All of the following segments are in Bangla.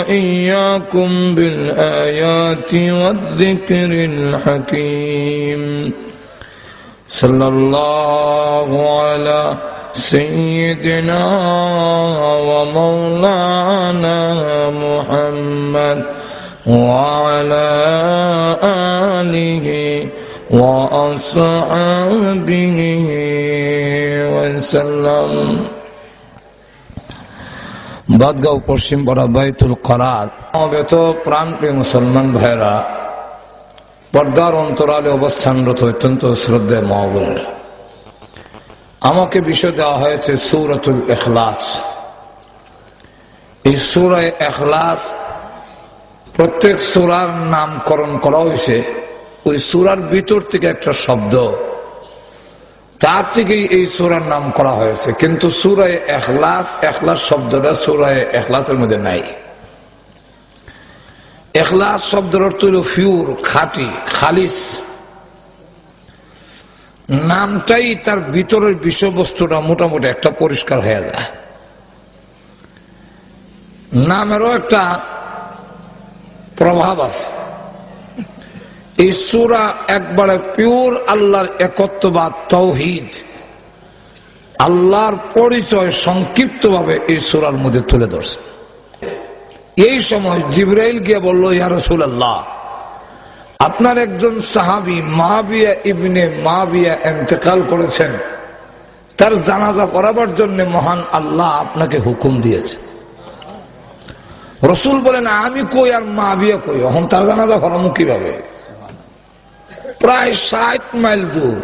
وإياكم بالآيات والذكر الحكيم صلى الله على سيدنا ومولانا محمد وعلى آله وأصحابه وسلم। বাদগাঁও পশ্চিম পাড়া বাইতুল করার সমবেত প্রাণপ্রিয় মুসলমান ভাইরা, পর্দার অন্তরালে অবস্থানরত অত্যন্ত শ্রদ্ধেয় মা বোনেরা, আমাকে বিষয় দেওয়া হয়েছে সূরাতুল ইখলাস। এই সূরা ইখলাস প্রত্যেক সূরার নামকরণ করা হয়েছে ওই সূরার ভিতর থেকে একটা শব্দ, তার থেকেই এই সূরার নাম করা হয়েছে। কিন্তু সূরা ইখলাস, ইখলাস শব্দটা সূরা ইখলাসের মধ্যে নাই। ইখলাস শব্দের অর্থ হল পিওর, খাঁটি, খালিস। নামটাই তার ভিতরের বিষয়বস্তুটা মোটামুটি একটা পরিষ্কার হয়ে যায়। নামেরও একটা প্রভাব আছে। এই সূরা একবারে পিওর আল্লাহর একত্ববাদ, তাওহীদ, আল্লাহর পরিচয় সংক্ষিপ্তভাবে এই সূরার মধ্যে তুলে ধরছে। এই সময় জিবরাইল গিয়ে বলল, ইয়া রাসূলুল্লাহ, আপনার একজন সাহাবী মুআবিয়া ইবনে মুআবিয়া ইন্তেকাল করেছেন, তার জানাজা পড়াবার জন্য মহান আল্লাহ আপনাকে হুকুম দিয়েছে। রাসূল বলেন, আমি কই আর মুআবিয়া কই, এখন তার জানাজা পড়ামু কিভাবে? প্রায় 60 মাইল দূর।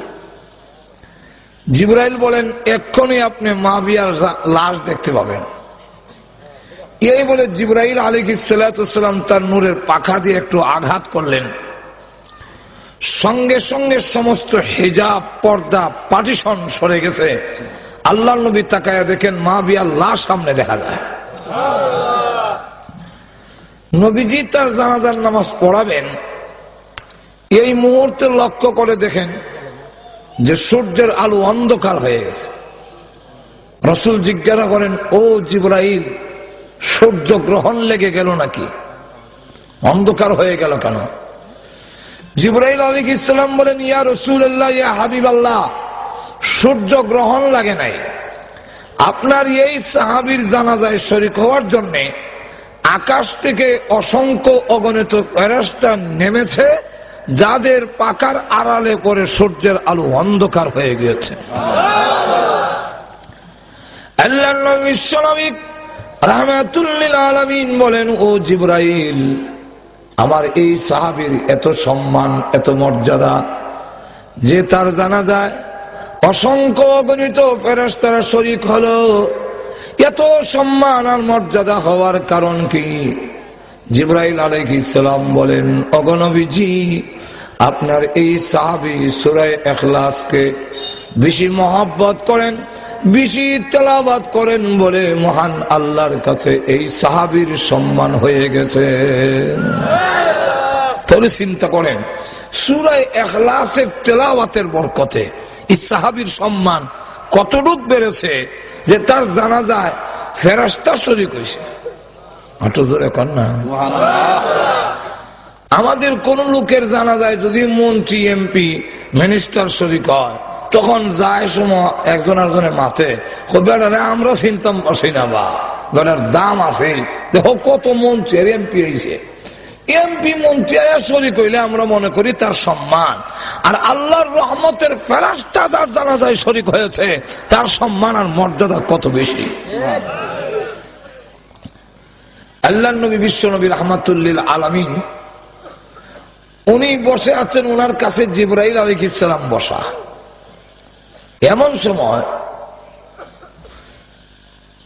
জিবরাইল বলেন, এক্ষুনি আপনি মুআবিয়ার লাশ দেখতে পাবেন। এই বলে জিবরাইল আলাইহিস সালাতু ওয়াসসালাম তার নূরের পাখা দিয়ে একটু আঘাত করলেন, সঙ্গে সঙ্গে সমস্ত হিজাব, পর্দা, পার্টিশন সরে গেছে। আল্লাহর নবী তাকায়া দেখেন মুআবিয়ার লাশ সামনে দেখা যায়। নবীজি তার জানাজার নামাজ পড়াবেন, এই মুহূর্তে লক্ষ্য করে দেখেন যে সূর্যের আলো অন্ধকার হয়ে গেছে। রাসূল জিজ্ঞাসা করেন, ও জিবরাইল, সূর্য গ্রহণ লেগে গেল নাকি? অন্ধকার হয়ে গেল কেন? জিবরাইল আলাইহিস সালাম বলেন, ইয়া রাসূলুল্লাহ, ইয়া হাবিবাল্লাহ, সূর্য গ্রহণ লাগে নাই। আপনার এই সাহাবীর জানাজায় শরীক হওয়ার জন্য আকাশ থেকে অসংখ্য অগণিত ফেরেশতা নেমেছে, যাদের পাকার আড়ালে পড়ে সূর্যের আলো অন্ধকার হয়ে গিয়েছে। আল্লাহর নবী বিশ্বনবী রাহমাতুল লিল আলামিন বলেন, ও জিবরাইল, আমার এই সাহাবীর এত সম্মান, এত মর্যাদা, যে তার জানাজায় অসংখ্য অগণিত ফেরেশতারা শরীক হলো। এত সম্মান আর মর্যাদা হওয়ার কারণ কি? জিবরাইল আলাইহিস সালাম বলেন, ওগো নবীজি, আপনার এই সাহাবী সূরা ইখলাসকে বেশি মহব্বত করেন, বেশি তেলাওয়াত করেন বলে মহান আল্লাহর কাছে এই সাহাবীর সম্মান হয়ে গেছে। তাহলে চিন্তা করেন, সূরা ইখলাসের তেলাওয়াতের বরকতে এই সাহাবীর সম্মান কতটুক বেড়েছে যে তার জানাজায় ফেরেশতা শরীক হয়েছে। আমাদের কোন লোকের জানাজায় যদি মন্ত্রী, এমপি, মিনিস্টার শরীক হয়, তখন যায় সময় একজন আরেকজনের মাথে, বেটারে আমরা চিন্তাম পারছি না, বা বেটার দাম আছে, দেখো কত মন্ত্রী আর এমপি হয়েছে। এমপি মন্ত্রী শরীক হইলে আমরা মনে করি তার সম্মান, আর আল্লাহর রহমতের ফেরেশতা যার জানাজায় শরীক হয়েছে তার সম্মান আর মর্যাদা কত বেশি। আল্লাহর নবী বিশ্বনবী রাহমাতুল লিল আলামিন, উনি বসে আছেন, ওনার কাছে জিবরাইল আলাইহিস সালাম বসা। এমন সময়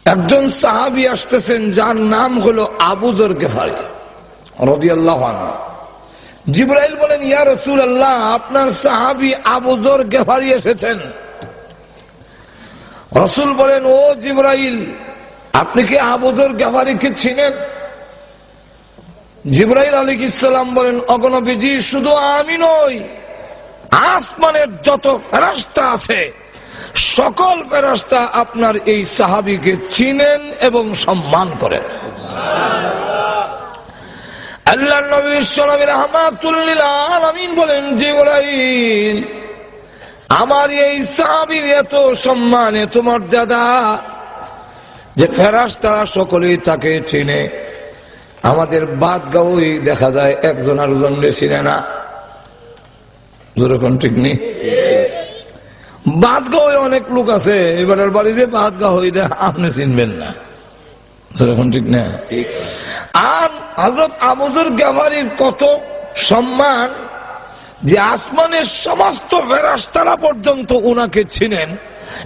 একজন সাহাবী আসতেছেন, যার নাম হলো আবু যর গিফারি রাদিয়াল্লাহু আনহু। জিবরাইল বলেন, ইয়া রাসূলুল্লাহ, আপনার সাহাবী আবু যর গিফারি এসেছেন। রাসূল বলেন, ও জিবরাইল, আপনি কি আবু যর গিফারিকে চিনেন? জিবরাইল আলাইহিস সালাম বলেন, ওগো নবীজি, শুধু আমি নই, আসমানের যত ফেরেশতা আছে সকল ফেরেশতা আপনার এই সাহাবীকে চিনেন এবং সম্মান করেন। আল্লাহর নবী বিশ্বনবী রাহমাতুল লিল আলামিন বলেন, জিবরাইল আমার এই সাহাবীর এত সম্মান এত মর্যাদা যে ফেরেশতারা সকলেই তাকে চিনে। আমাদের বাদগাঁওই দেখা যায় একজন আরেকজনকে চিনে না। যেরকম ঠিক নেই, বাদগাঁওয়ে অনেক লোক আছে, এবারের বাড়ি যে বাদগাঁও এটা আপনি চিনবেন না। যেরকম ঠিক না। আর হযরত আবু যর গিফারীর কত সম্মান যে আসমানের সমস্ত ফেরেশতারা পর্যন্ত উনাকে চিনেন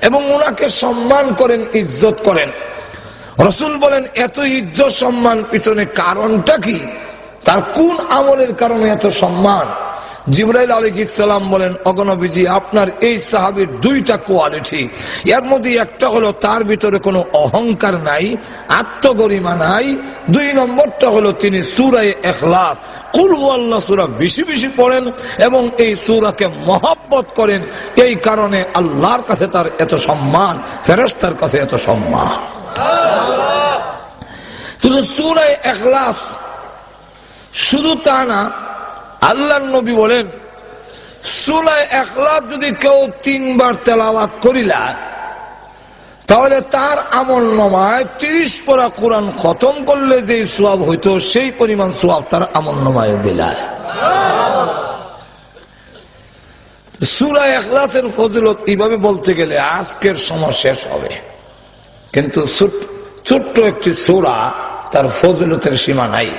এবং উনাকে সম্মান করেন, ইজ্জত করেন। রাসূল বলেন, এত ইজ্জত সম্মান পিছনে কারণটা কি? তার কোন আমলের কারণে এত সম্মান? জিবরাইল আলাইহিস সালাম বলেন, ওগো নবীজি, আপনার এই সাহাবীর দুইটা কোয়ালিটি। এর মধ্যে একটা হলো তার ভিতরে কোনো অহংকার নাই, আত্মগরিমা নাই। দুই নম্বরটা হলো তিনি সূরা ইখলাস, কুল হুয়াল্লাহু সূরা বেশি বেশি পড়েন এবং এই সূরাকে মহব্বত করেন। এই কারণে আল্লাহর কাছে তার এত সম্মান, ফেরেশতার কাছে এত সম্মান। শুধু সূরা ইখলাস শুধু তা না, আল্লাহর নবী বলেন, সূরা ইখলাস যদি কেউ 3 বার তেলাওয়াত করিলা তাহলে তার আমলনামায় 30 পারা কোরআন খতম করলে যে সওয়াব হইতো সেই পরিমাণ সওয়াব তার আমলনামায় দিলায়। সূরা ইখলাসের ফজিলত এইভাবে বলতে গেলে আজকের সময় শেষ হবে, কিন্তু ছোট্ট একটি সূরা, তার ফজিলতের সীমা নাই।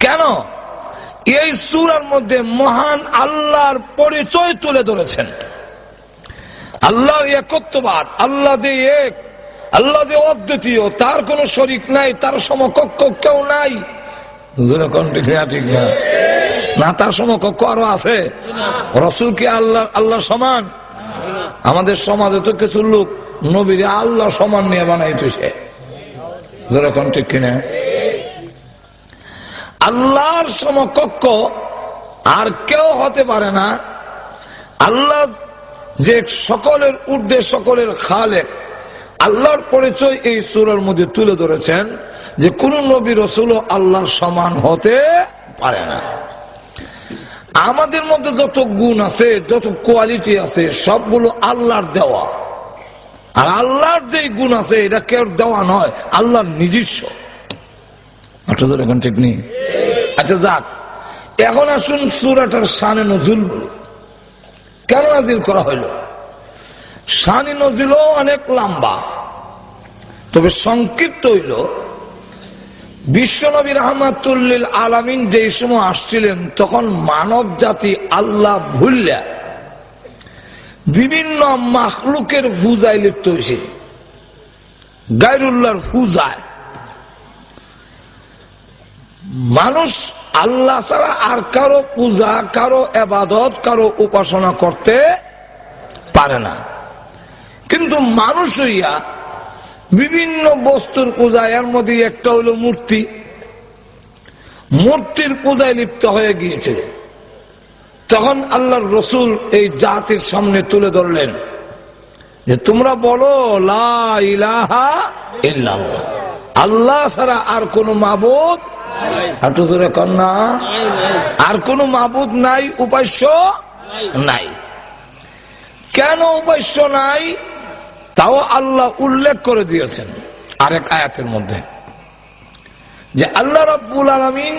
কেন? এই সূরার মধ্যে মহান আল্লাহর পরিচয় তুলে ধরেছেন। আল্লাহর একত্ববাদ, আল্লাহ যে এক, আল্লাহ যে অদ্বিতীয়, তার কোনো শরীক নাই, তার সমকক্ষ কেউ নাই। ঠিক না? তার সমকক্ষ আরো আছে? রাসূল কি আল্লাহ সমান? আমাদের সমাজে তো কিছু লোক নবীর আল্লাহ সমান নিয়ে বানাইতেছে। যেরকম ঠিক কিনা? আল্লাহর সমকক্ষ আর কেউ হতে পারে না। আল্লাহ যে সকলের ঊর্ধ্বে, সকলের খালেক, আল্লাহর পরিচয় এই সূরার মধ্যে তুলে ধরেছেন যে কোন নবী রাসূলও আল্লাহর সমান হতে পারে না। আমাদের মধ্যে যত গুণ আছে, যত কোয়ালিটি আছে, সবগুলো আল্লাহর দেওয়া। আর আল্লাহর যে গুণ আছে এটা কেউ দেওয়া নয়, আল্লাহর নিজস্ব। এখন ঠিক নেই? আচ্ছা যাক, এখন আসুন সূরাটার শানে নজুল বলি। কেন নাজিল করা হইল? শানে নজুলও অনেক লম্বা, তবে সংক্ষিপ্ত হইল। বিশ্বনবী রাহমাতুল লিল আলামিন যেই সময় আসছিলেন তখন মানব জাতি আল্লাহ ভুললা বিভিন্ন মাখলুকের পূজায় লিপ্ত হয়েছে, গায়রুল্লাহর পূজায়। মানুষ আল্লাহ ছাড়া আর কারো পূজা, কারো ইবাদত, কারো উপাসনা করতে পারে না। কিন্তু মানুষ হইয়া বিভিন্ন বস্তুর পূজা, এর মধ্যে একটা হইল মূর্তি। মূর্তির পূজায় লিপ্ত হয়ে গিয়েছে। তখন আল্লাহর রাসূল এই জাতির সামনে তুলে ধরলেন যে তোমরা বলো লা ইলাহা ইল্লাল্লাহ, আল্লাহ ছাড়া আর কোন মাবুদ, আর কোন মাবুদ নাই, উপাস্য নাই। কেন উপাস্য নাই তাও আল্লাহ উল্লেখ করে দিয়েছেন আরেক আয়াতের মধ্যে, যে আল্লাহ রাব্বুল আলামিন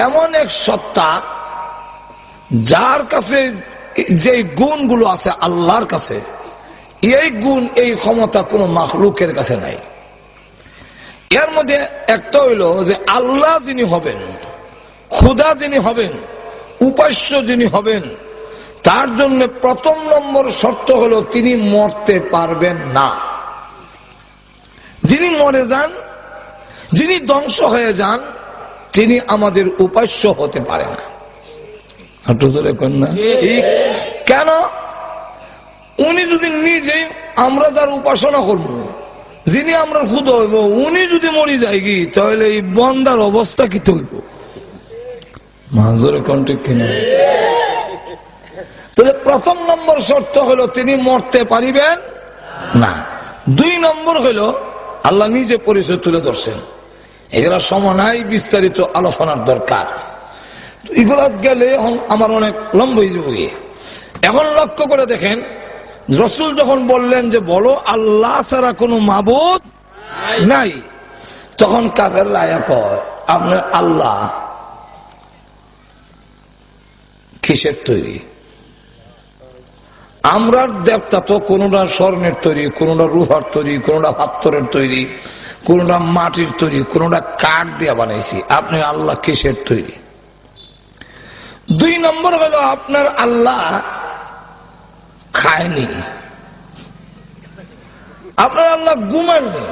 এমন এক সত্তা যার কাছে যে গুণগুলো আছে আল্লাহর কাছে, এই গুণ, এই ক্ষমতা কোন মাখলুকের কাছে নাই। এর মধ্যে একটা হইল যে আল্লাহ যিনি হবেন, খোদা যিনি হবেন, উপাস্য যিনি হবেন, তার জন্য প্রথম নম্বর শর্ত হলো তিনি মরতে পারবেন না। যিনি মরে যান, যিনি ধ্বংস হয়ে যান, তিনি আমাদের উপাস্য হতে পারে না। কেন? উনি যদি নিজেই, আমরা যার উপাসনা করব, যিনি আমরা খুদ হইব, উনি যদি মরি যায় কি, তাহলে এই বন্দার অবস্থা কি হইব? তাহলে প্রথম নম্বর শর্ত হলো তিনি মরতে পারিবেন না। 2 নম্বর হলো আল্লাহ নিজে পরিচয় তুলে ধরছেন, এগুলা সময় নাই, বিস্তারিত আলোচনার দরকার। এগুলা গেলে আমার অনেক লম্ব হয়ে যাবে। এখন লক্ষ্য করে দেখেন, রাসূল যখন বললেন যে বলো আল্লাহ ছাড়া কোনো মাবুদ নাই, তখন কাফেররা আয়া কয় আপনার আল্লাহ কিসের তৈরি? আমরা দেবতা তো কোনটা স্বর্ণের তৈরি, কোনটা রূপার তৈরি, কোনটা পাথরের তৈরি, কোনটা মাটির তৈরি, কোনটা কাঠ দিয়ে বানাইছি। আপনি আল্লাহ কিসের তৈরি? 2 নম্বর হলো আপনার আল্লাহ খায়নি, আপনার আল্লাহ ঘুমাননি,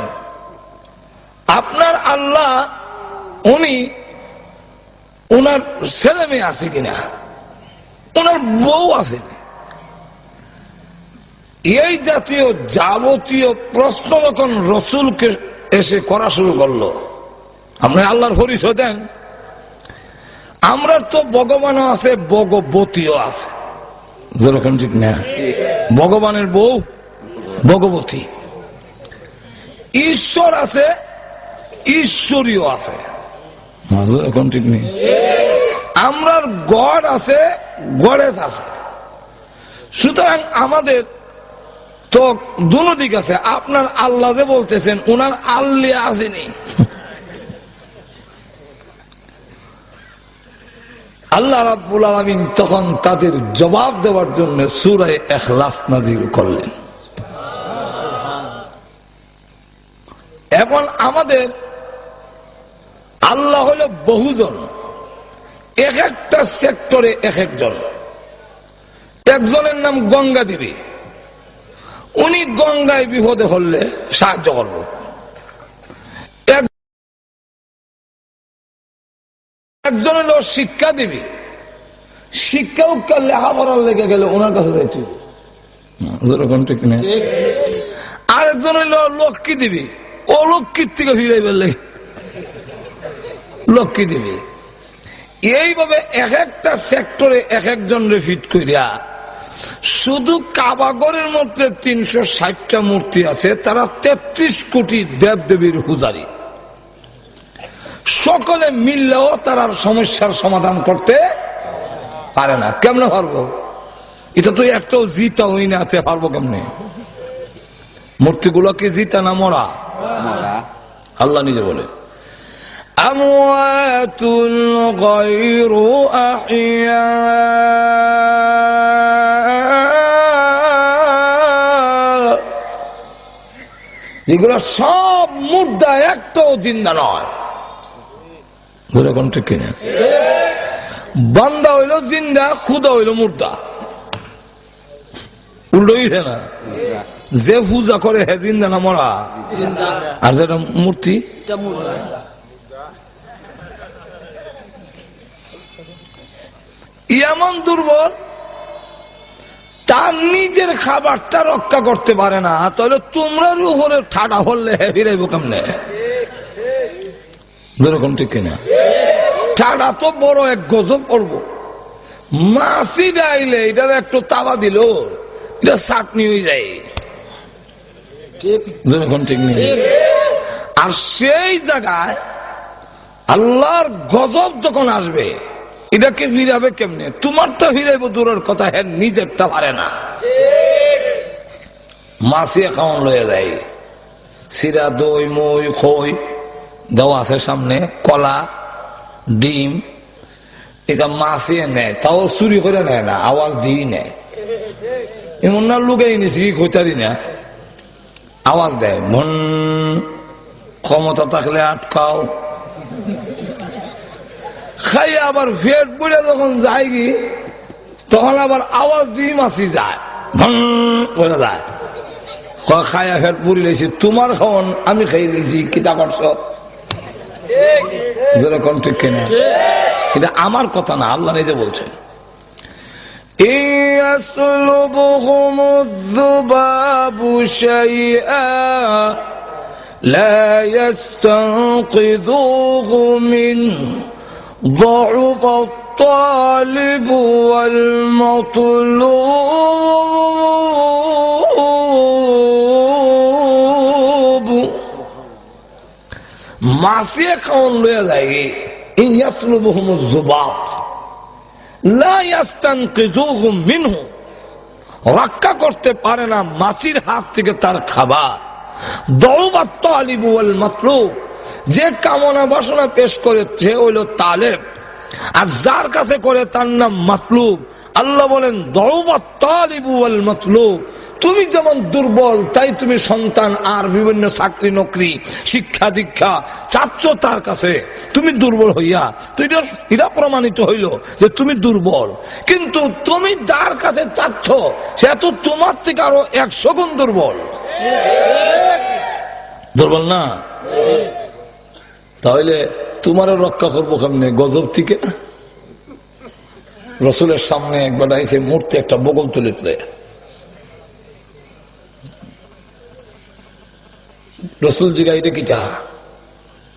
আপনার আল্লাহ উনি ওনার ছেলে মেয়ে আছে কিনা, ওনার বউ আছে। এই জাতীয় যাবতীয় প্রশ্ন যখন রসুলকে এসে করা শুরু করলো, আপনি আল্লাহর পরিচয় দেন। আমরা তো ভগবানও আছে, ভগবতীও আছে, যেরকম ঠিক না? ভগবানের বউ ভগবতী, ঈশ্বর আছে, ঈশ্বরীয় আছে, যেরকম ঠিক নেই? আমরার গড আছে, গডেস আছে। সুতরাং আমাদের তো দুনো দিক আছে। আপনার আল্লাহ যে বলতেছেন, উনার আল্লাহ আসেনি। আল্লাহ রাব্বুল আলামিন তখন তাদের জবাব দেওয়ার জন্য সূরা ইখলাস নাযিল করলেন। এখন আমাদের আল্লাহ হলো বহুজন, এক একটা সেক্টরে এক একজন। একজনের নাম গঙ্গা দেবী, উনি গঙ্গায় বিপদে হলে সাহায্য করব। একজন হলো শিক্ষা দেবী, শিক্ষা উৎকা লেখাপড়ার লেগে গেলে ওনার কাছে যাইতে। আরেকজন হইল লক্ষ্মী দেবী, ও লক্ষ্মীর থেকে ফিরাইবার লেগে লক্ষ্মী দেবী। এইভাবে এক একটা সেক্টরে এক একজন ফিট করিয়া শুধু কাবাগরের মধ্যে 360টা মূর্তি আছে, তারা 33 কোটি দেব দেবীর পূজারী। সকলে মিললেও তারা সমস্যার সমাধান করতে পারে না। কেমনে পারবো? এটা তো একটাও জিতা হই না, পারবো কেমনে? মূর্তিগুলো কি জিতা না মরা? আল্লাহ নিজে বলে আমওয়াতুন গায়রু আহইয়া, যেগুলো সব মুর্দা, একটাও জিন্দা নয়। ঠিক কিনা? বান্দা হইল জিন্দা, খুদা হইল মুর্দা। উল্টো হইছে না? যে পূজা করে হে জিন্দা না মরা, আর যেটা মূর্তি এমন দুর্বল, তার নিজের খাবারটা রক্ষা করতে পারে না, তাহলে তোমরা উপরে ঠাডা হলে ফিরাইব কেমনে? যেরকম ঠিক কিনা? ঠাডা তো বড় এক গজব করবো। মাছি ডাইলে এটা একটু তাওয়া দিল, এটা চাটনি হয়ে যায়। যেরকম ঠিক নেই? আর সেই জায়গায় আল্লাহর গজব যখন আসবে, এটাকে ফিরাবে কেমনে? তোমারটা ফিরাইব দূরের কথা, হ্যাঁ নিজেরটা পারে না। মাছিয়ে খাওয়ান লয়ে যায়, সিরা, দই, মই, খই দেওয়া আছে সামনে, কলা, ডিম, এটা মাছিয়ে নেয়, তাও চুরি করে নেয় না, আওয়াজ দিয়ে নেয়। এমন না লুকাই নিছি খৈতারি না, আওয়াজ দেয়, মন ক্ষমতা থাকলে আটকাও। খাই আবার ফেট পড়ে যখন যায় কি, তখন আবার আওয়াজ দিয়ে মাছি যায়, ভন করে যায়। খাইয়া ফেট পুরি লেছি, তোমার খাওয়ান আমি খাই দিয়েছি, কিতা করছ? যেরকম ঠিক কিনা? এটা আমার কথা না, আল্লাহ নিজে বলছেন। يَسْلُبْهُمُ الذُّبَابُ شَيْئًا لَا يَسْتَنقِذُوهُ مِنْهُ ضَعُفَ الطَّالِبُ وَالْمَطْلُوبُ মাছিয়ে খাওন লইয়া যায় ইয়াসলুবুহুমুজ যুবাব লা ইয়াস্তানকিযুহুম মিনহু, রক্ষা করতে পারে না মাছির হাত থেকে তার খাবার। দউবাত তালিবু ওয়াল মাতলুব, যে কামনা বাসনা পেশ করে সে হইল তালেব, আর যার কাছে করে তার নাম মাতলুব। আল্লাহ বলেন দউবাত তালিবু ওয়াল মাতলুব, তুমি যেমন দুর্বল তাই তুমি সন্তান আর বিভিন্ন চাকরি নকরি শিক্ষা দীক্ষা চাচ্ছ তার কাছে, তুমি দুর্বল হইয়া তো এটা প্রমাণিত হইল যে তুমি দুর্বল। কিন্তু তুমি যার কাছে চাচ্ছ সে তো তোমার থেকে আরো 100 গুণ দুর্বল। দুর্বল না? তাহলে তোমারও রক্ষা করবো কেমনে? গজব থেকে। রসুলের সামনে একবার আইসে মূর্তি একটা বগল তুলে তুলে, রসুল জিগা এটা কি চা?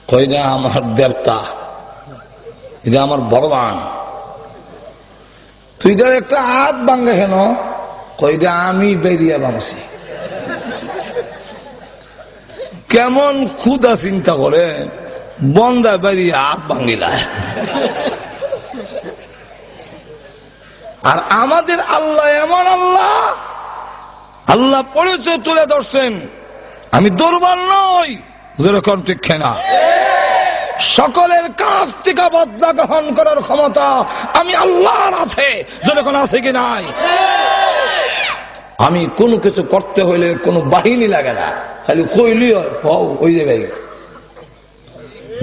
কই না আমার দেবতা, এটা আমার ভগবান। তুই তার একটা হাত ভাঙ্গা কেন? কইটা আমি বেরিয়ে ভাঙছি। কেমন ক্ষুদা চিন্তা করে বন্দা বেরিয়ে হাত ভাঙ্গিলায়। আর আমাদের আল্লাহ এমন আল্লাহ, আল্লাহ পরিচয় তুলে ধরছেন আমি দুর্বল নই, যেরকম ঠিক না। সকলের কাছ থেকে বদলা গ্রহণ করার ক্ষমতা আমি আল্লাহর আছে, যেরকম আছে কি নাই। আমি কোনো কিছু করতে হইলে কোনো বাহিনী লাগে না, খালি কইলি ওই যে ভাই,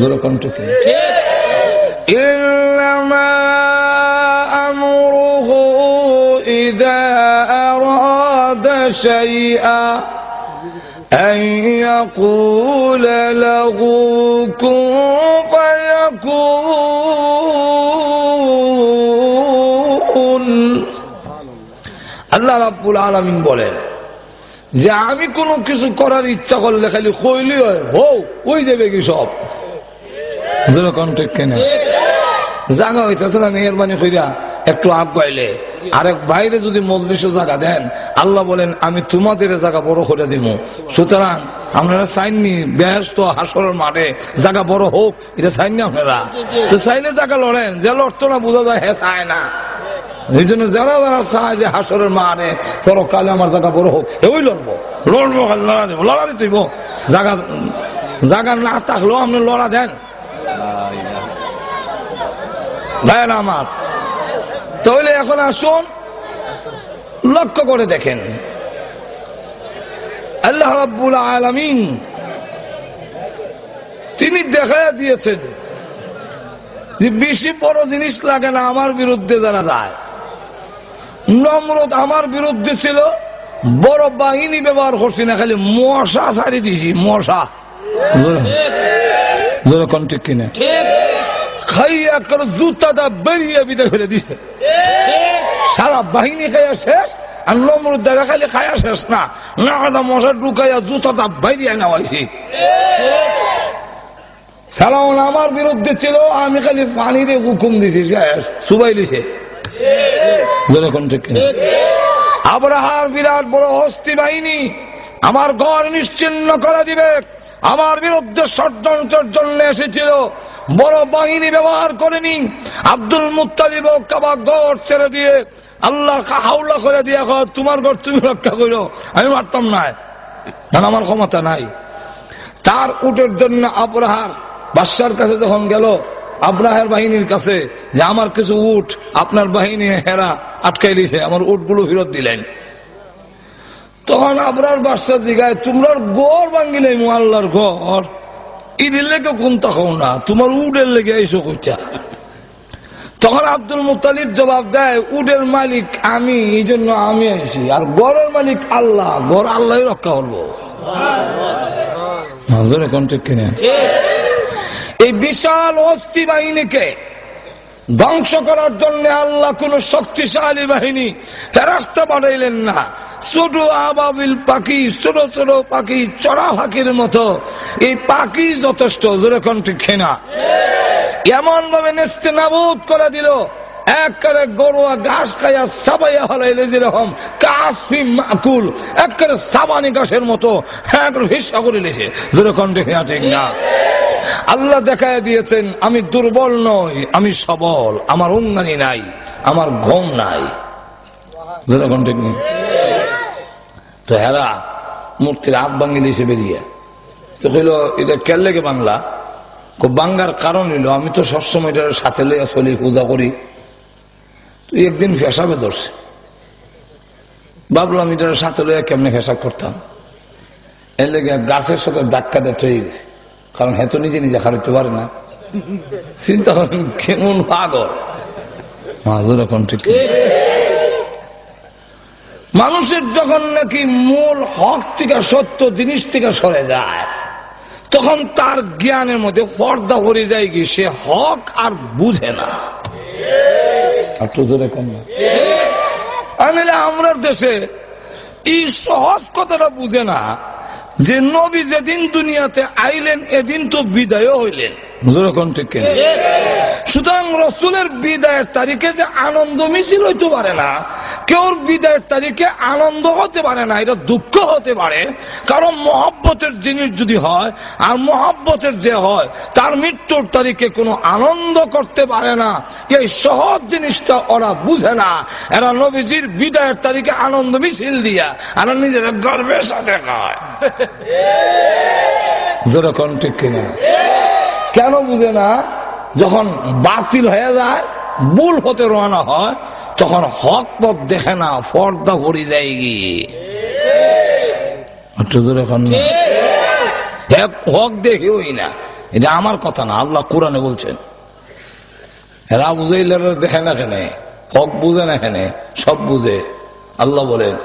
যেরকম ঠিক ইল্লামা আমরুহু ইযা আরাদা শাইআ أن يقول له كن فيكون। আল্লাহ রাব্বুল আলামিন বলেন যে আমি কোনো কিছু করার ইচ্ছা করলে খালি কইলি হয় ওই যাবে কি সব, যেরকম ঠিক কিনা। জায়গা হইতেছে না মেহরবানি কইরা একটু আগাইলে আরেক বাইরে যদি মজলিসে জায়গা দেন, আল্লাহ বলেন আমি তোমাদের জায়গা বড় করে দিব। সুতরাং আপনারা চাইননি বেহেশত হাসরের মাঠে জায়গা বড় হোক, এটা চাইননি আপনারা? তো চাইলে জায়গা লড়েন, যে লড়তো না বোঝা যায় হে চায় না। এই জন্য যারা যারা চায় যে হাসরের মাঠে পরকালে আমার জায়গা বড় হোক, ওই লড়বো লড়া দেবো, লড়া দিতেইব। জায়গা না থাকলেও আপনি লড়া দেন ভাইয়েরা আমার। তাহলে এখন আসুন লক্ষ্য করে দেখেন, আল্লাহ রাব্বুল আলামিন তিনি দেখা দিয়েছেন যে বেশি বড় জিনিস লাগে না আমার বিরুদ্ধে যারা যায়। নমরুদ আমার বিরুদ্ধে ছিল, বড় বাহিনী ব্যবহার করছি না, খালি মশা ছাড়ি দিয়েছি, মশা। যেরকম ঠিক কিনা? খাইয়া করে জুতাটা বেরিয়ে বিদায় করে দিছে, সারা বাহিনী খাইয়া শেষ। আর নমরুদ দেখা খালি খাইয়া শেষ না, নাকাদা মশা ঢুকাইয়া জুতাটা বেরিয়ে নেওয়াইছি। ফেরাউন আমার বিরুদ্ধে ছিল, আমি খালি পানিরে হুকুম দিছি, শেষ সুবাই দিছে। যেরকম ঠিক কিনা? আবরাহার বিরাট বড় হস্তি বাহিনী আমার ঘর নিশ্চিহ্ন করে দিবে, আমার বিরুদ্ধে ষড়যন্ত্রের জন্য এসেছিল, বড় বাহিনী ব্যবহার করেনি। আব্দুল মুত্তালিব কাবা ঘর ছেড়ে দিয়ে আল্লাহর হাওলা করে দিয়ে তোমার ঘর তুমি রক্ষা করো, আমি মারতাম না, কারণ আমার ক্ষমতা নাই। তার উটের জন্য আবরাহার বাদশার কাছে যখন গেল, আবরাহের বাহিনীর কাছে, যে আমার কিছু উট আপনার বাহিনী হেরা আটকাই দিয়েছে, আমার উটগুলো ফেরত দিলেন। তখন আবরার বাদশা জিগায়, তোমরা গড় ভাঙ্গিলে আল্লাহর ঘর, ঈদের লেগে কোন তাকাও না, তোমার উটের লেগে এসো কইটা। তখন আব্দুল মুত্তালিব জবাব দেয়, উটের মালিক আমি, এই জন্য আমি আইসি, আর গড়ের মালিক আল্লাহ, গড় আল্লাহ রক্ষা করবো। ঠিক কিনা? এই বিশাল হস্তি বাহিনীকে ধ্বংস করার জন্য আল্লাহ কোন শক্তিশালী বাহিনী ফেরেশতা পাঠাইলেন না। ছোট আবাবিল পাখি, ছোট ছোট পাখি, চড়া পাখির মতো এই পাখি যথেষ্ট। যেরকম ঠিক না? এমন ভাবে নেস্তেনাবুদ করে দিল, একবারে গরুয়া ঘাস খাইয়া সাবাইয়া হলাইলে যেরকম কাসফি মাকুল, একবারে সাবানি ঘাসের মতো একবারে হিসা করে লেছে। যেরকম ঠিক না? ঠিক না? আল্লাহ দেখায় দিয়েছেন আমি দুর্বল নই, আমি সবল, আমার উঙ্গানি নাই, আমার ঘুম নাই। ঠিক নেই তো হেরা মূর্তির হাত ভাঙ্গিল এসে বেরিয়ে তো কইল এটা কেন লেগে বাংলা? বাঙ্গার কারণ হইল আমি তো সবসময় এটার সাথে লইয়া চলি, পূজা করি। তো একদিন ফেসাবে ধরছে, ভাবলাম এটার সাথে লইয়া কেমনে ফেসাব করতাম। এর লেগে গাছের সাথে ধাক্কা দিয়ে হয়ে গেছে, কারণ হ্যাঁ তো নিজে নিজে হারাইতে পারে না। চিন্তা করেন কেমন পাগল। এখন ঠিক মানুষের যখন নাকি মূল হক থেকে সত্য জিনিস থেকে সরে যায় তখন তার জ্ঞানের মধ্যে পর্দা ভরে যায়, কি সে হক আর বুঝে না। আমরা দেশে এই সহজ কথাটা বুঝে না যে নবী যেদিন দুনিয়াতে আইলেন এদিন তো বিদায় হইলেন। সুতরাং রসুলের বিদায়ের তারিখে যে আনন্দ মিছিল হইতে পারে না, কেউর বিদায়ের তারিখে আনন্দ হতে পারে না, এটা দুঃখ হতে পারে। কারণ মহব্বতের জিনিস যদি হয় আর মহব্বতের যে হয় তার মৃত্যুর তারিখে কোনো আনন্দ করতে পারে না। এই সহজ জিনিসটা ওরা বুঝে না। এরা নবীজির বিদায়ের তারিখে আনন্দ মিছিল দিয়া আর নিজের গর্বের সাথে খায়। যেরকম ঠিক কিনা? কেন বুঝে না? যখন বাতিল হয়ে যায়, ভুল হতে রওনা হয়, তখন হক পথ দেখে না, পর্দা ভরে যায় গিয়ে। হক দেখেই না। এটা আমার কথা না, আল্লাহ কোরআনে বলছেন। এরা বুঝাইলে দেখে না কেন? হক বুঝে না কেন? সব বুঝে। আল্লাহ বলেন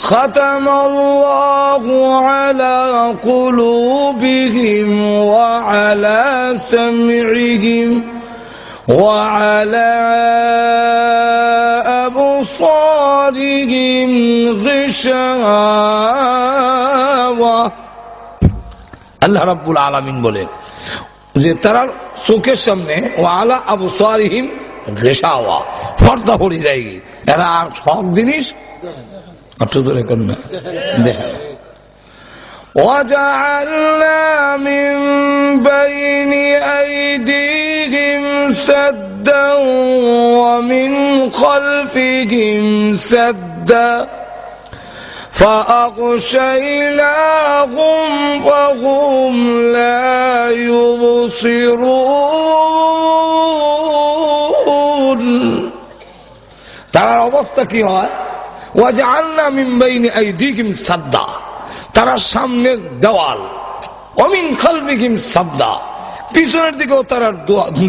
ختم الله على قلوبهم وعلى سمعهم وعلى أبصارهم غشاوة। আল্লাহ রাব্বুল আলামিন বলেন যে তারা চোখের সামনে ওয়ালা আবসারিহিম গিশাওয়া, পর্দা পড়ে যায়। এরা আর হক জিনিস وجعلنا من بين أيديهم سدا ومن خلفهم سدا فأغشيناهم فهم لا يبصرون। তার অবস্থা কি হয়? ওয়াজআলনা মিন বাইনি আইদিহিম সাদ্দা, তারা সামনে দেওয়াল, ওয়া মিন খালফিহিম সাদ্দা, পিছনের দিকেও তারা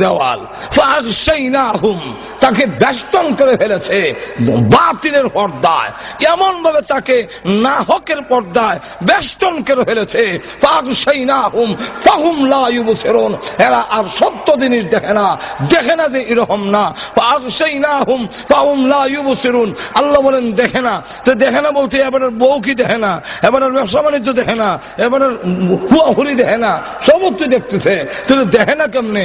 দেওয়াল। ফাগশাইনাহুম, তাকে বেষ্টন করে ফেলেছে বাতিলের পর্দায়, এমন ভাবে তাকে না হকের পর্দায় বেষ্টন করে ফেলেছে। ফাগশাইনাহুম ফাহুম লা ইউবসিরুন, এরা আর সত্য জিনিস দেখে না, দেখে না যে এরকম না। ফাগশাইনাহুম ফাহুম লা ইউবসিরুন, আল্লাহ বলেন দেখে না। তো দেখে না বলতে এবার বউ কি দেখে না, এবার ব্যবসা বাণিজ্য দেখে না, এবার হুয়াহুরি দেখে না, সমস্ত দেখতেছে। দেখে না কেমনে?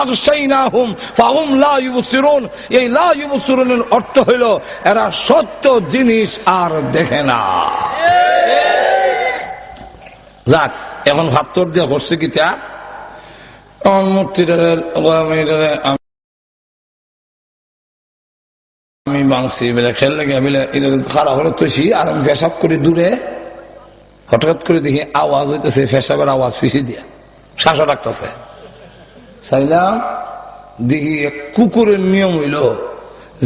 আগশাইনাহুম ফাহুম লা ইউবসিরুন, এই লা ইউবসিরুনের অর্থ হইল এরা সত্য জিনিস আর দেখে না। যাক, এখন ভাবতর দিয়ে করছে কি তা মূর্তিটারে আমি বাংছি বেলা খেল লাগে খারাপ হলে তুই আর আমি পেশাব করি দূরে, হঠাৎ করে দেখি আওয়াজ হইতেছে, পেশাবের আওয়াজ পিছিয়ে দিয়া শ্বাসা ডাকতেছে। চাইলাম দেখি কুকুরের নিয়ম হইল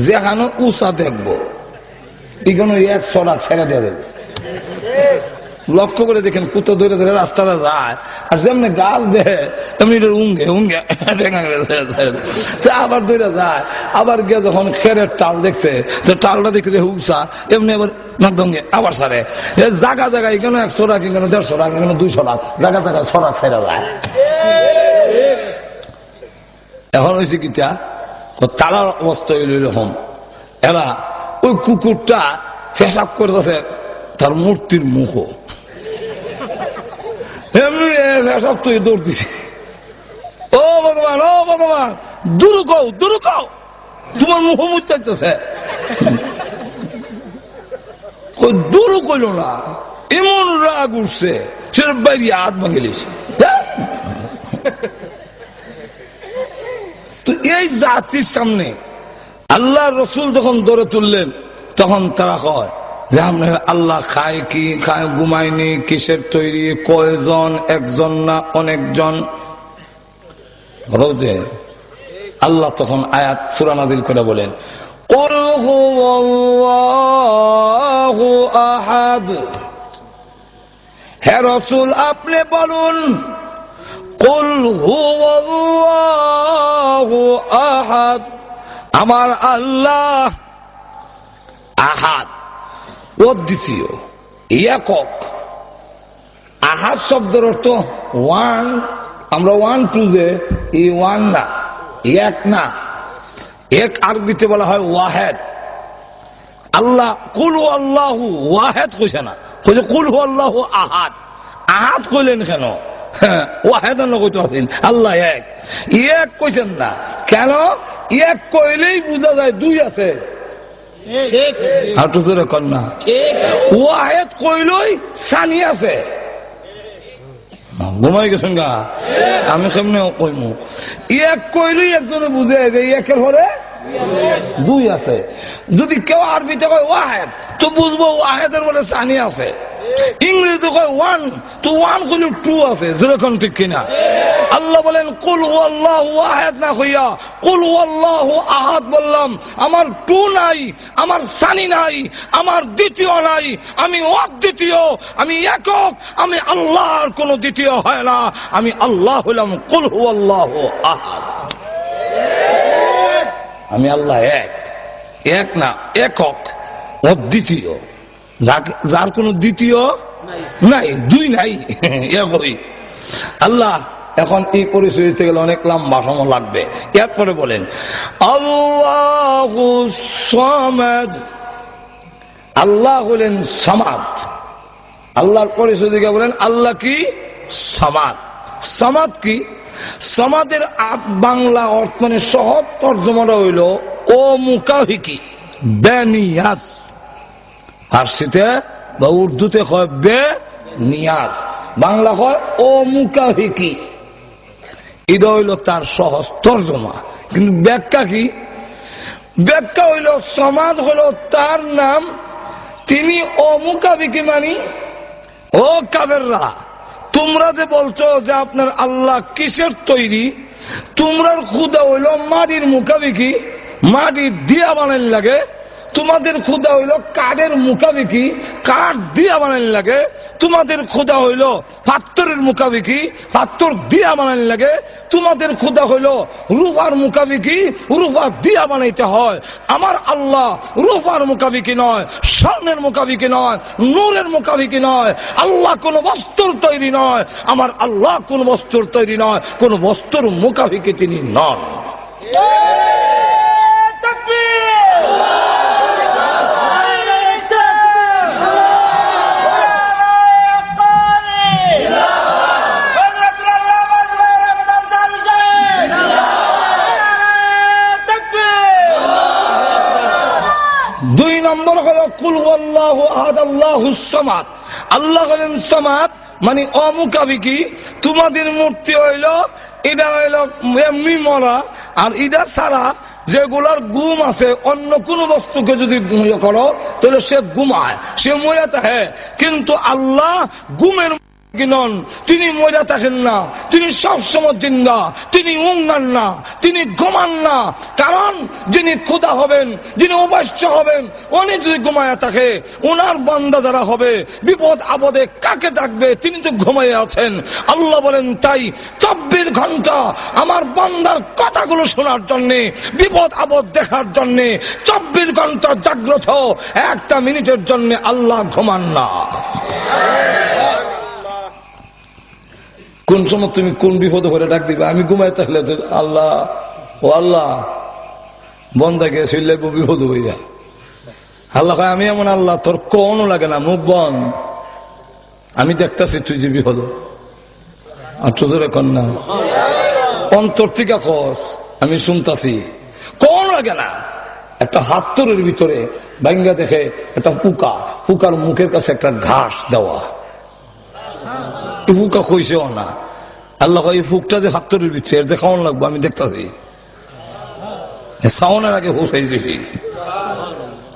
যেখানে উষা দেখবো এখানে এক সরাক ছেড়ে দিয়ে দেবে। লক্ষ্য করে দেখেন কুতো ধরে ধরে রাস্তাটা যায়, আর যেমনি গাছ দেয় তেমনি উঙ্গে উঙ্গে আবার ধরে যায়। আবার গিয়ে যখন খেরের টাল দেখছে, তো টালটা দেখে দেখে উষা, এমনি আবার নাকদঙ্গে আবার সারে। জায়গা জায়গায় এখানে 100 রাখ, এখানে 150 রাখ, এখানে 200 রাখ, জায়গা জায়গায় সরাক ছেড়ে যায়। এখন হয়েছে কি তালার অবস্থা হইল এরকম, এরা ওই কুকুরটা পেশাব করতেছে তার মূর্তির মুখ, এমনি পেশাব তুই দৌড় দিছে। ও ভগবান, ও ভগবান, দূর কও, দূর কও, তোমার মুখ মুচাইতেছে। দূর কইল না, এমন রাগ উঠছে সে বাইরে হাত ভাঙিলিস। তো এই জাতির সামনে আল্লাহ রসুল যখন দৌড়ে তুললেন তখন তারা কয় যে আপনার আল্লাহ খায় কি, খায় ঘুমায়নি, কিসের তৈরি, কয়জন, একজন না অনেকজন। রোজে আল্লাহ তখন আয়াত সূরা নাযিল করে বলেন, কুল হুয়াল্লাহু আহাদ, হে রাসূল আপনি বলুন, কুল হুয়াল্লাহু আহাদ, আমার আল্লাহ আহাদ, অদ্বিতীয়, একক। আহাদ শব্দের অর্থ ওয়ান। আমরা ওয়ান টু যে এই ওয়ান না, এক না, এক আরবিতে বলা হয় ওয়াহেদ। আল্লাহ কুল হু আল্লাহু ওয়াহেদ কইছে না, কইছে কুল হু আল্লাহু আহাদ। আহাদ কইলেন কেন? ওয়াহেদ কইতে আছেন আল্লাহ এক, এক কইছেন না কেন? এক কইলেই বোঝা যায় দুই আছে। কন্যা ওয়াহেদ কইলই সানি আছে। ঘুমাই গেছেন গা, আমি কেমনে কইমু? এক কইলই একজনে বুঝে যে একের হরে দুই আছে। যদি কেউ আরবিতে কয় ওয়াহেদ তো বুঝবো ওয়াহেদের বলে সানি আছে। ইংরেজিতে কয় ওয়ান তো ওয়ান কইলে টু আছে। যেরকম ঠিক কিনা? আল্লাহ বলেন কুল হুয়াল্লাহু আহাদ না কইয়া কুল হুয়াল্লাহু আহাদ বললাম। আমার টু নাই, আমার সানি নাই, আমার দ্বিতীয় নাই, আমি অদ্বিতীয়, আমি একক, আমি আল্লাহর কোন দ্বিতীয় হয় না। আমি আল্লাহ হলাম কুল হুয়াল্লাহু আহাদ। আমি আল্লাহ এক, এক না একক, অদ্বিতীয়, যার কোন দ্বিতীয় নাই, দুই নাই, একই আল্লাহ। এখন এই পরিচয় দিতে গেলে অনেক লম্বা সময় লাগবে। এরপরে বলেন আল্লাহু সামাদ, আল্লাহ হলেন সামাদ। আল্লাহর পরিচয় দিকে বলেন আল্লাহ কি? সামাদ। সামাদ কি? সামাদের বাংলা অর্থ মানে সহজ তর্জমাটা হইল ও মুকাফিকি, বেনিয়াজ। ফার্সিতে বা উর্দুতে কয় বে নিয়াজ, বাংলা কয় ও মুকাফিকি। এটা হইল তার সহজ তর্জমা। কিন্তু ব্যাখ্যা কি? ব্যাখ্যা হইল সমাদ হইল তার নাম, তিনি ও মুকাফিকি মানি ও কাবেররা, তোমরা যে বলছো যে আপনার আল্লাহ কিসের তৈরি, তোমরার খুদা হইল মাটির মুকাফিকি, মাটি দিয়া বানাইল লাগে। তোমাদের খুদা হইল কাঠের মুকাফিকি, কাঠ দিয়া বানাইল লাগে। তোমাদের খুদা হইল পাথরের মুকাফিকি, পাথর দিয়া বানাইল লাগে। তোমাদের খুদা হইল রূপার মুকাফিকি, রূপা দিয়া বানাইতে হয়। আমার আল্লাহ রূপার মুকাফিকি নয়, স্বর্ণের মুকাফিকি নয়, নূরের মুকাফিকি নয়। আল্লাহ কোন বস্তুর তৈরি নয়, আমার আল্লাহ কোন বস্তুর তৈরি নয়, কোন বস্তুর মুকাফিকি তিনি নন। দুই নম্বর হলো কুল হুয়াল্লাহু আহাদ আল্লাহুস সামাদ। আল্লাহ হলেন সামাদ মানে অমুকাফিকি। তোমাদের মূর্তি হইল এটা হইল এমনি মরা, আর এটা ছাড়া যেগুলার গুম আছে, অন্য কোন বস্তুকে যদি করো তাহলে সে গুমায়, সে মরে থাকে। কিন্তু আল্লাহ গুমের নন, তিনি মরে থাকেন না, তিনি সবসময় জিন্দা, তিনি উঙ্গান না, তিনি ঘুমান না। কারণ যিনি খোদা হবেন, যিনি অবশ্য হবেন, উনি যদি ঘুমায়া থাকে, ওনার বান্দা যারা হবে বিপদ আপদে কাকে ডাকবে? তিনি তো ঘুমাইয়া আছেন। আল্লাহ বলেন তাই 24 ঘন্টা আমার বান্দার কথাগুলো শোনার জন্যে, বিপদ আপদ দেখার জন্যে 24 ঘন্টা জাগ্রত, একটা মিনিটের জন্য আল্লাহ ঘুমান না। কোন সময় তুমি কোন বিপদে পড়ে ডাক দিবে? আমি ঘুমাই তাহলে আল্লাহ ও আল্লাহ বন্দাকে শুনলে বিপদ হইয়া। আল্লাহ আমি এমন আল্লাহ তোর কোন লাগে না, মুখ বন্ধ, আমি দেখতেছি তুই যে বিপদ। কন্যা অন্তর থেকে কস আমি শুনতাছি, কোন লাগে না। একটা হাতরের ভিতরে ভাঙ্গা দেখে একটা পোকা, পোকার মুখের কাছে একটা ঘাস দেওয়া, পোকা কইছেও না। আল্লাহ এই ফুকটা যে হাত তৈরি দিচ্ছে এর যে খাওয়ান লাগবো আমি দেখতেছি সাউনের আগে হোসাই দিছি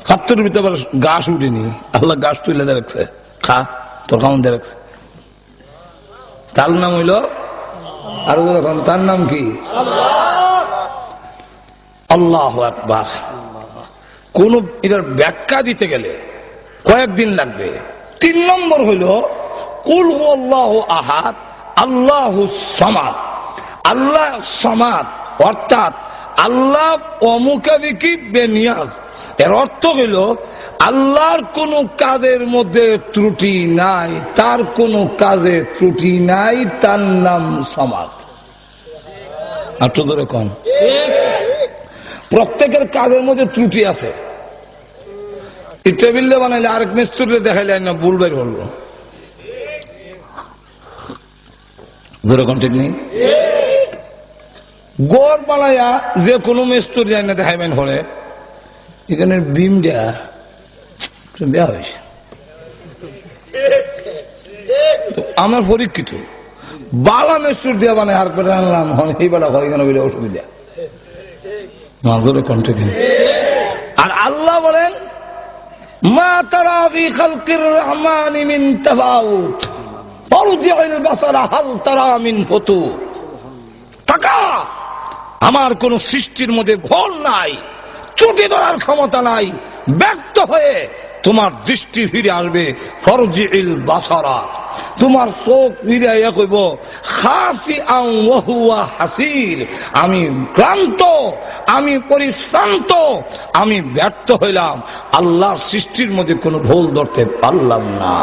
হাত তৈরি দিতে আবার গাছ উঠিনি আল্লাহ গাছ তুলে দিয়ে রাখছে খা তোর খাওয়ান দিয়ে রাখছে তার নাম হইল আরো যখন তার নাম কি আল্লাহু আকবার। কোন এটার ব্যাখ্যা দিতে গেলে কয়েকদিন লাগবে। 3 নম্বর হইল কুল হুয়াল্লাহু আহাদ আল্লাহুস সামাদ। আল্লাহ সামাদ অর্থাৎ আল্লাহ অমুখাবিকি বেনিয়াজ। এর অর্থ হইল আল্লাহর কোন কাজের মধ্যে ত্রুটি নাই, তার কোন কাজে ত্রুটি নাই, তার নাম সামাদ। একটু ধরে কোন প্রত্যেকের কাজের মধ্যে ত্রুটি আছে। এই টেবিল বানাইলে আরেক মিস্ত্রি দেখাইলে না ভুল বের হলো, যেরকম ঠিক নেই। গড় বানাইয়া যে কোনো মিস্ত্রি না দেখাইবেন হলে এখানে বিম দেয়া বেয়া হয়েছে। আমার পরীক্ষিত বালা মিস্ত্রি দিয়া বানাই আর করে আনলাম এই বেলা হয় কেন বলে অসুবিধা মাজরে কণ্ঠে। আর আল্লাহ বলেন মা তারা ফি খালকির রহমানি মিন তাফাউত ফারজি'ল বাসারা হাল তারা মিন ফুতুর। তাকা, আমার কোন সৃষ্টির মধ্যে ভুল নাই, ত্রুটি ধরার ক্ষমতা নাই। ব্যক্ত হয়ে তোমার দৃষ্টি ফিরে আসবে। ফারজি'ল বাসারা, তোমার চোখ ফিরে কইব খাসিআন ওয়া হুয়া হাসির, আমি ক্লান্ত, আমি পরিশ্রান্ত, আমি ব্যর্থ হইলাম। আল্লাহর সৃষ্টির মধ্যে কোনো ভুল ধরতে পারলাম না।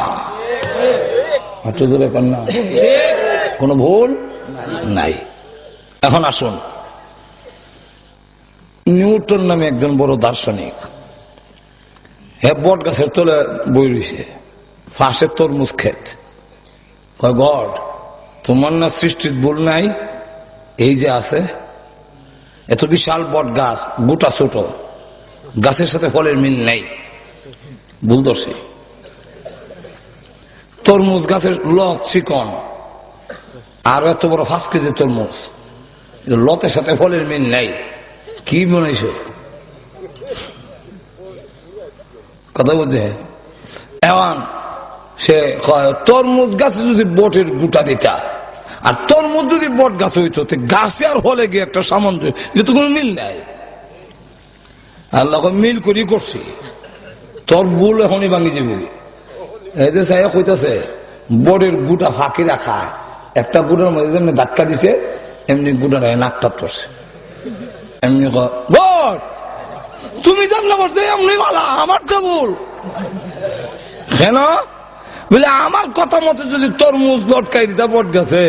কোন ভুল নাই। এখন আসুন, নিউটন নামে একজন বড় দার্শনিক, হ্যাঁ বট গাছের তলে বই রয়েছে, ফাঁসের তরমুজ ক্ষেত। গড, তোমার না সৃষ্টির ভুল নাই? এই যে আছে এত বিশাল বট গাছ, গোটা ছোট, গাছের সাথে ফলের মিল নাই, ভুল ধরছি। তরমুজ গাছের লত চিকন, আর এত বড় 5 কেজি তরমুজ, লতের সাথে ফলের মিল নাই, কি মনেছ? কথা বলছে এমন সে তরমুজ গাছে যদি বটের গুটা দিতা আর তরমুজ যদি বট গাছ হইতো, গাছে আর ফলে গিয়ে একটা সামঞ্জস্য, এটা তো কোনো মিল নাই। আল্লাহ মিল করি করছি, তোর ভুল এখনই ভাঙি যাবি। এই যে সাহেব কইতাছে বটের গুটা ফাঁকি রাখা, একটা গুটার মধ্যে যেমনি ধাক্কা দিছে এমনি গুটার নাকটা পড়ছে। এমনি বট তুমি জানলা করছে এমনি ভালো, আমার তো ভুল কেন বলে আমার কথা মতো যদি তরমুজ লটকাই দিতা বট গেছে,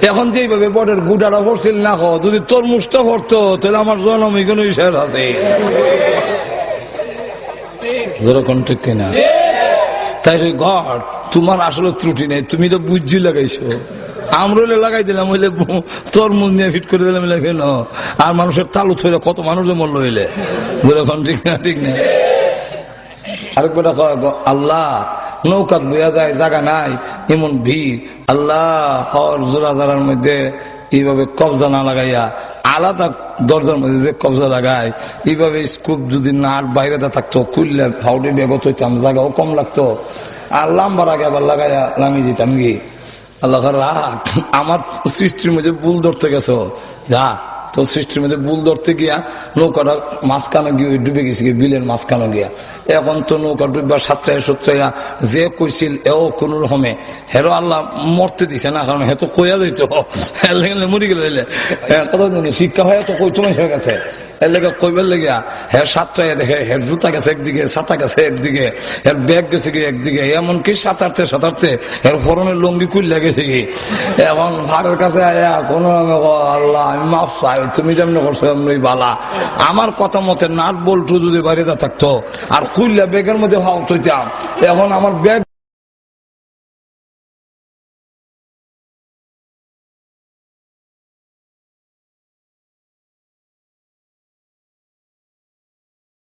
এখন যেভাবে বটের গুটাটা পড়ছিল না, যদি তরমুজটা পড়তো তাহলে আমার জন্ম এখানে শেষ আছে। যেরকম ঠিক কিনা? তাই ঘর তোমার আসলে ত্রুটি নেই, তুমি তো বুঝি লাগাইছো, আমরলে লাগাই দিলাম হইলে তরমুজ নিয়ে ফিট করে দিলাম কেন? আর মানুষের তালু থইলে কত মানুষ মরল হইলে, যেরকম ঠিক না? ঠিক না? আরেকবার আল্লাহ নৌকাত বইয়া যায়, জায়গা নাই, এমন ভিড়, আল্লাহ হর জোড়া জোড়ার মধ্যে এইভাবে কবজা না লাগাইয়া আলাদা দরজার মধ্যে যে কবজা লাগায়, এইভাবে স্কুপ যদি নাট বাইরে থাকতো, খুললে ফাউডে বেগত হইতাম, জায়গাও কম লাগতো, আর লাম্বার আগে আবার লাগাইয়া লামিয়ে দিতাম গি। আল্লাহ রাখ, আমার সৃষ্টির মধ্যে ভুল ধরতে গেছো, যা তো সৃষ্টির মধ্যে ভুল ধরতে গিয়া নৌকাটা মাঝখানে গিয়ে ডুবে গেছে, বিলের মাঝখানে গিয়া। এখন তো নৌকা ডুববার সাতটায় সত্রাইয়া যে কইছিল এও কোন রকমে হেরো আল্লাহ মরতে দিছে না, কারণ হে তো কইয়া যাইত, মরি গেল কথা জানি শিক্ষা হয়ে তো কইতো হয়ে গেছে, এর লেগে কইবার লেগিয়া হের সাতটায় দেখে হের জুতা গেছে একদিকে, ছাতা গেছে একদিকে, হের ব্যাগ গেছে গিয়ে একদিকে, এমনকি সাঁতারতে হের ফরনের লঙ্গি খুললে গেছে কি। এখন ভাড়ের কাছে আয়া কোন আল্লাহ আমি মাফ চাই, তুমি যেমন করছো এমনি বালা, আমার কথা মতে নাট বল্টু যদি বাইরে থাকতো আর খুললে ব্যাগের মধ্যে হাওয়া তৈতাম, এখন আমার ব্যাগ